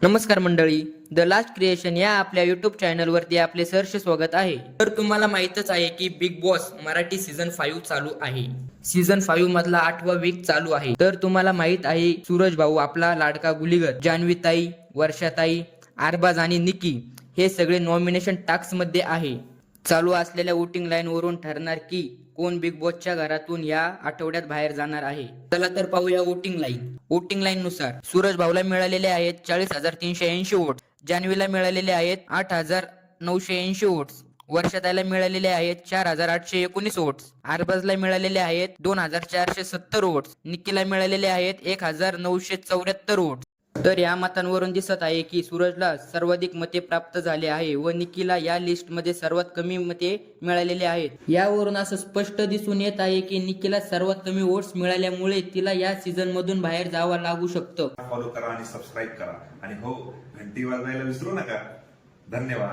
नमस्कार मंडळी, the last creation या आपल्या युट्यूब चॅनलवरती आपले सहर्ष स्वागत आहे. तर तुम्हाला माहीतच आहे की बिग बॉस मराठी सीझन 5 चालू आहे. सीझन 5 मधला 8वा वीक चालू आहे. तर तुम्हाला माहित आहे सूरज भाऊ आपला लाडका गुलीगर, जान्हवीताई, वर्षाताई, आरबाज आणि निकी हे सगळे नॉमिनेशन टास्क मध्ये आहे. चालू असलेल्या वोटिंग लाईन वरून ठरणार की कोण बिग बॉसच्या घरातून या आठवड्यात बाहेर जाणार आहे. चला तर पाहूया वोटिंग लाईन. वोटिंग लाईन नुसार सूरज भाऊला मिळालेले आहेत 40,380 वोट, जान्हवीला मिळालेले आहेत 8,980 वोट्स, वर्षाताईला मिळालेले आहेत 4,819 वोट्स, आरबाजला मिळालेले आहेत 2,470 वोट्स, निकीला मिळालेले आहेत 1,974 वोट्स. तर या मतांवरून दिसत आहे की सूरजला सर्वाधिक मते प्राप्त झाले आहे व निकीला या लिस्ट मध्ये सर्वात कमी मते मिळालेले आहेत. यावरून असं स्पष्ट दिसून येत आहे की निकीला सर्वात कमी वोट्स मिळाल्यामुळे तिला या सीझन मधून बाहेर जावं लागू शकतं. फॉलो करा आणि सबस्क्राईब करा आणि हो, घंटी वाजवायला विसरू नका. धन्यवाद.